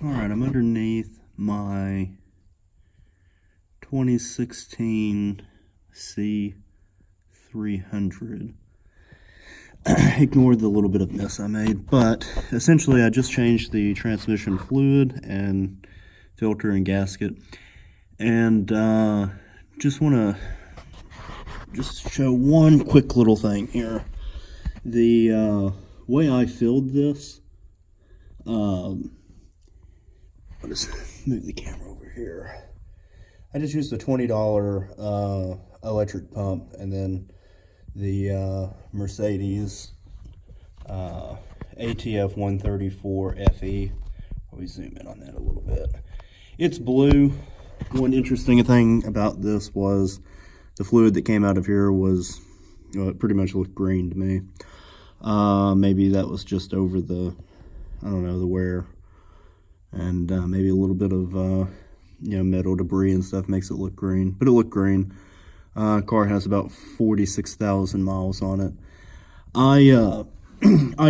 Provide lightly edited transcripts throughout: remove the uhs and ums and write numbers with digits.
Alright, I'm underneath my 2016 C300. Ignore the little bit of mess I made, but essentially I just changed the transmission fluid and filter and gasket, and just want to show one quick little thing here. The way I filled this, I'll just move the camera over here. I just used a $20 electric pump, and then the ATF 134 FE. We zoom in on that a little bit. It's blue. One interesting thing about this was the fluid that came out of here was, it pretty much looked green to me. Maybe that was just over the, I don't know, the wear, and maybe a little bit of metal debris and stuff makes it look green, but it looked green. Car has about 46,000 miles on it. I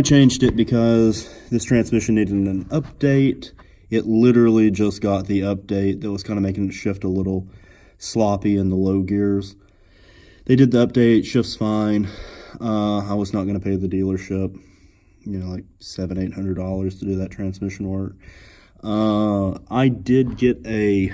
changed it because this transmission needed an update. It literally just got the update that was kind of making it shift a little sloppy in the low gears. They did the update, shifts fine. I was not going to pay the dealership, like $700–800 to do that transmission work. I did get a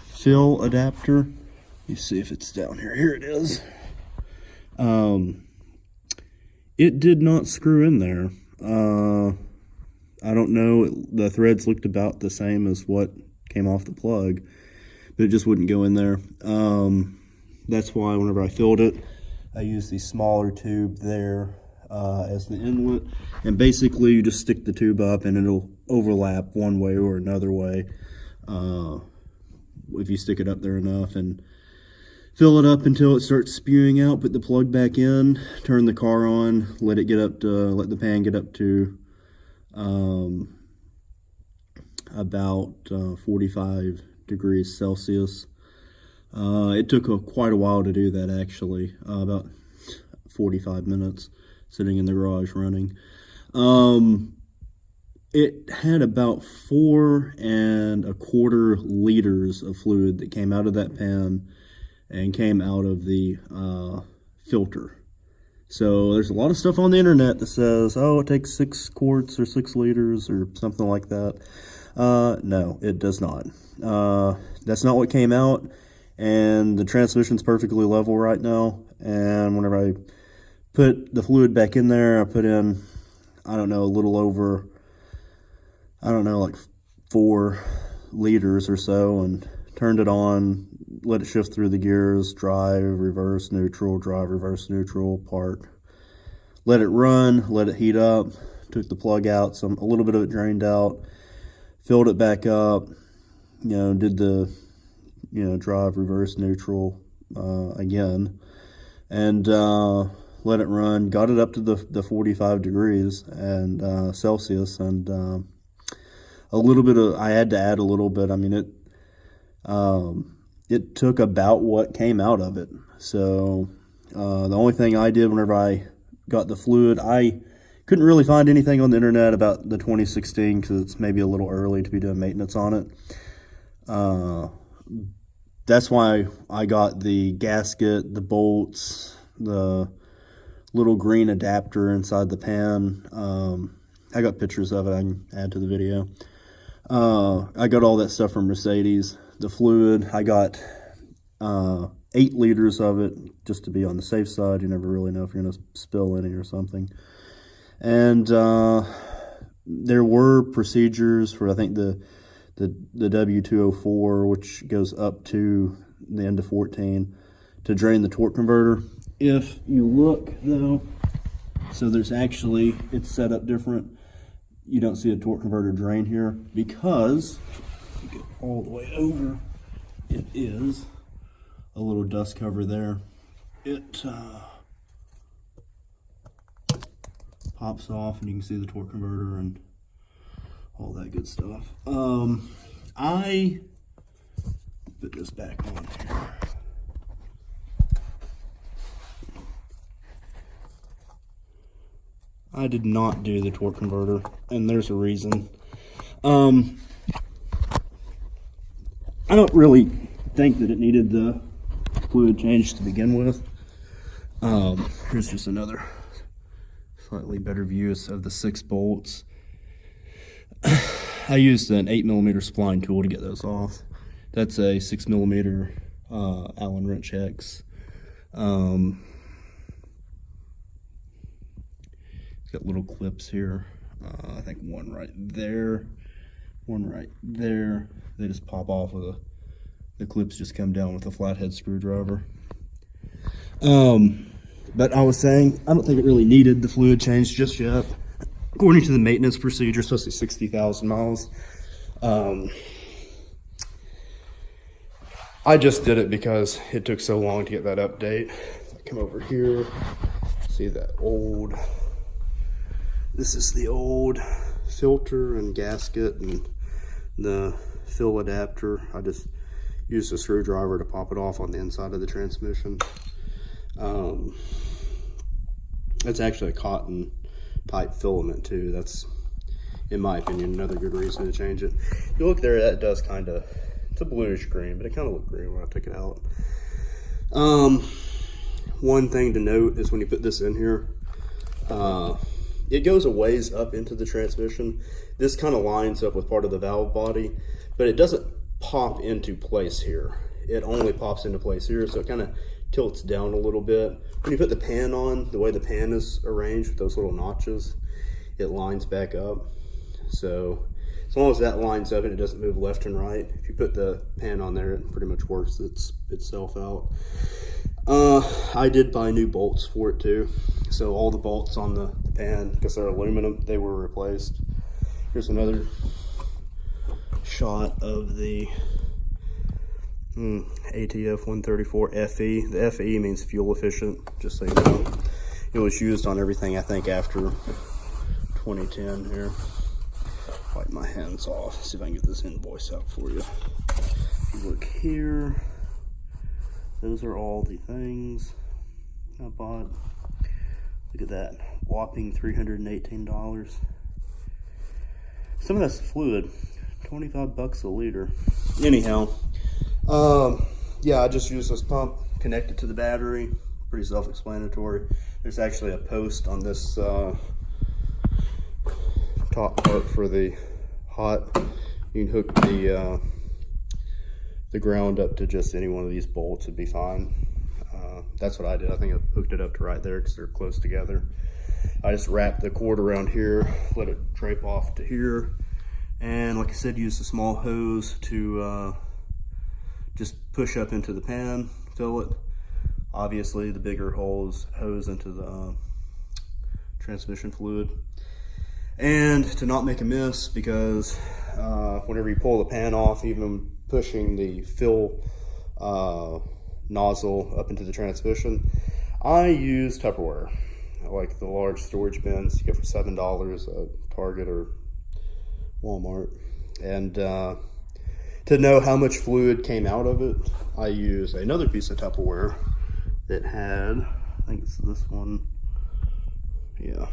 fill adapter. Let me see if it's down here. Here it is. It did not screw in there. I don't know, the threads looked about the same as what came off the plug, but it just wouldn't go in there. That's why whenever I filled it, I used the smaller tube there as the inlet, and basically you just stick the tube up and it'll overlap one way or another way if you stick it up there enough, and fill it up until it starts spewing out. Put the plug back in, turn the car on, let it get up to, let the pan get up to about 45 degrees Celsius. It took quite a while to do that, actually, about 45 minutes sitting in the garage running. It had about 4 1/4 liters of fluid that came out of that pan and came out of the filter. So there's a lot of stuff on the internet that says, oh, it takes 6 quarts or 6 liters or something like that. No, it does not. That's not what came out, and the transmission's perfectly level right now. And whenever I put the fluid back in there, I put in, I don't know, a little over, I don't know, like 4 liters or so, and turned it on, let it shift through the gears, drive, reverse, neutral, drive, reverse, neutral, park. Let it run, let it heat up, took the plug out, a little bit of it drained out, filled it back up, did the, drive, reverse, neutral again, and let it run, got it up to the 45 degrees and Celsius, and a little bit of, I had to add a little bit. I mean, it took about what came out of it. So the only thing I did whenever I got the fluid, I couldn't really find anything on the internet about the 2016 because it's maybe a little early to be doing maintenance on it. That's why I got the gasket, the bolts, the little green adapter inside the pan. I got pictures of it I can add to the video. I got all that stuff from Mercedes. The fluid, I got 8 liters of it, just to be on the safe side. You never really know if you're going to spill any or something. And there were procedures for, I think, the W204, which goes up to the end of 14, to drain the torque converter. If you look, though, so there's actually, it's set up different. You don't see a torque converter drain here because, if you get all the way over, it is a little dust cover there. It pops off and you can see the torque converter and all that good stuff. I put this back on here. I did not do the torque converter, and there's a reason. don't really think that it needed the fluid change to begin with. Here's just another slightly better view of the 6 bolts. I used an 8mm spline tool to get those off. That's a 6mm Allen wrench X. It's got little clips here. I think one right there, one right there. They just pop off with the clips just come down with a flathead screwdriver. But I was saying, I don't think it really needed the fluid change just yet. According to the maintenance procedure, it's supposed to be 60,000 miles. I just did it because it took so long to get that update. I come over here, see that old, this is the old filter and gasket and the fill adapter. I just used a screwdriver to pop it off on the inside of the transmission. It's actually a cotton type filament too. That's, in my opinion, another good reason to change it. If you look there, that does kind of, it's a bluish green, but it kind of looked green when I took it out. One thing to note is when you put this in here, it goes a ways up into the transmission. This kind of lines up with part of the valve body, but it doesn't pop into place here. It only pops into place here, so it kind of tilts down a little bit. When you put the pan on, the way the pan is arranged with those little notches, it lines back up. So as long as that lines up and it doesn't move left and right, if you put the pan on there, it pretty much works itself out. I did buy new bolts for it too. So all the bolts on the pan, because they're aluminum, they were replaced. Here's another shot of the ATF 134 FE. The FE means fuel efficient, just so you know. It was used on everything, I think, after 2010 here. Wipe my hands off, see if I can get this invoice out for you. If you look here, those are all the things I bought. Look at that, whopping $318. Some of that's fluid, 25 bucks a liter. Anyhow, yeah, I just used this pump, connected to the battery, pretty self-explanatory. There's actually a post on this top part for the hot. You can hook the ground up to just any one of these bolts, would be fine. That's what I did. I think I hooked it up to right there because they're close together. I just wrapped the cord around here, let it drape off to here, and like I said, use a small hose to just push up into the pan, fill it. Obviously, the bigger hose into the transmission fluid. And to not make a mess, because whenever you pull the pan off, even pushing the fill nozzle up into the transmission, I use Tupperware. I like the large storage bins you get for $7 at Target or Walmart. And to know how much fluid came out of it, I use another piece of Tupperware that had, I think it's this one, yeah,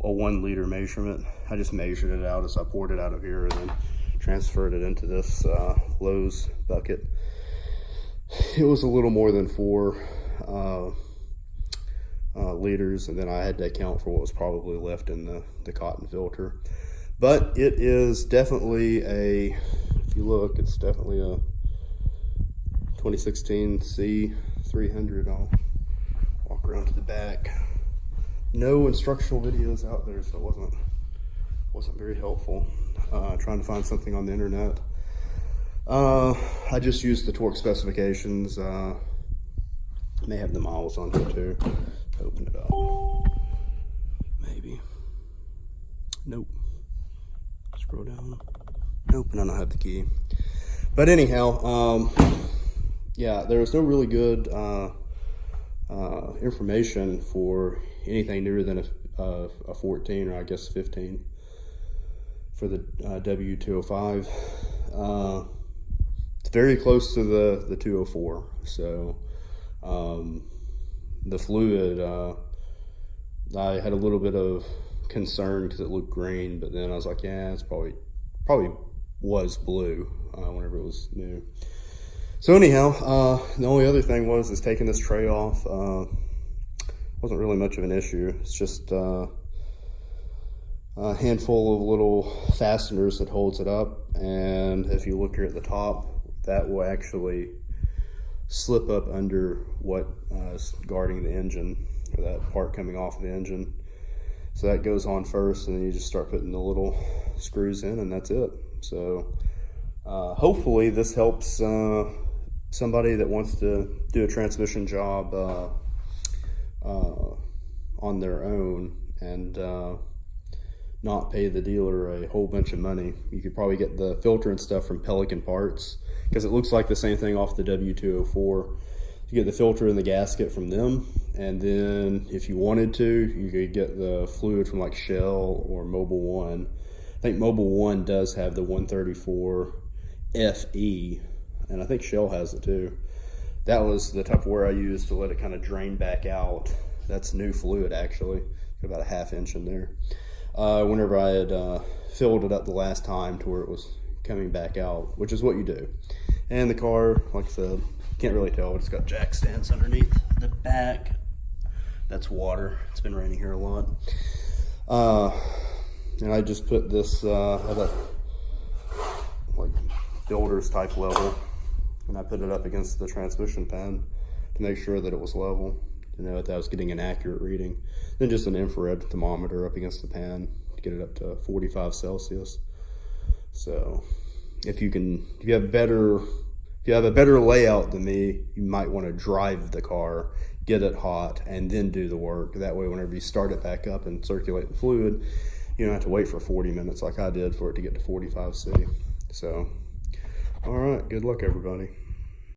a 1 liter measurement. I just measured it out as I poured it out of here and then transferred it into this Lowe's bucket. It was a little more than 4 liters, and then I had to account for what was probably left in the cotton filter. But it is definitely a, if you look, it's definitely a 2016 C300. I'll walk around to the back. No instructional videos out there, so it wasn't very helpful. Trying to find something on the internet. I just used the torque specifications. May have the miles on here too. Open it up. Maybe. Nope. Scroll down. Nope, and I don't have the key. But anyhow, yeah, there was no really good information for anything newer than a 14, or I guess 15 for the W205. It's very close to the 204. So the fluid, I had a little bit of concern because it looked green, but then I was like, yeah, it's probably was blue whenever it was new. So anyhow, the only other thing is taking this tray off. Wasn't really much of an issue. It's just a handful of little fasteners that holds it up, and if you look here at the top, that will actually slip up under what is guarding the engine, or that part coming off of the engine. So that goes on first, and then you just start putting the little screws in, and that's it. So hopefully this helps somebody that wants to do a transmission job on their own and not pay the dealer a whole bunch of money. You could probably get the filter and stuff from Pelican Parts, because it looks like the same thing off the W204. You get the filter and the gasket from them, and then if you wanted to, you could get the fluid from like Shell or Mobil 1. I think Mobil 1 does have the 134 FE, and I think Shell has it too. That was the Tupperware I used to let it kind of drain back out. That's new fluid actually, about a ½ inch in there. Whenever I had filled it up the last time to where it was coming back out, which is what you do. And the car, like I said, can't really tell, but it's got jack stands underneath the back. That's water. It's been raining here a lot. And I just put this at a like builder's type level, and I put it up against the transmission pad to make sure that it was level, to know that I was getting an accurate reading. Then just an infrared thermometer up against the pan to get it up to 45 Celsius. So if you have a better layout than me, you might want to drive the car, get it hot, and then do the work. That way, whenever you start it back up and circulate the fluid, you don't have to wait for 40 minutes like I did for it to get to 45 C. So, all right, good luck, everybody.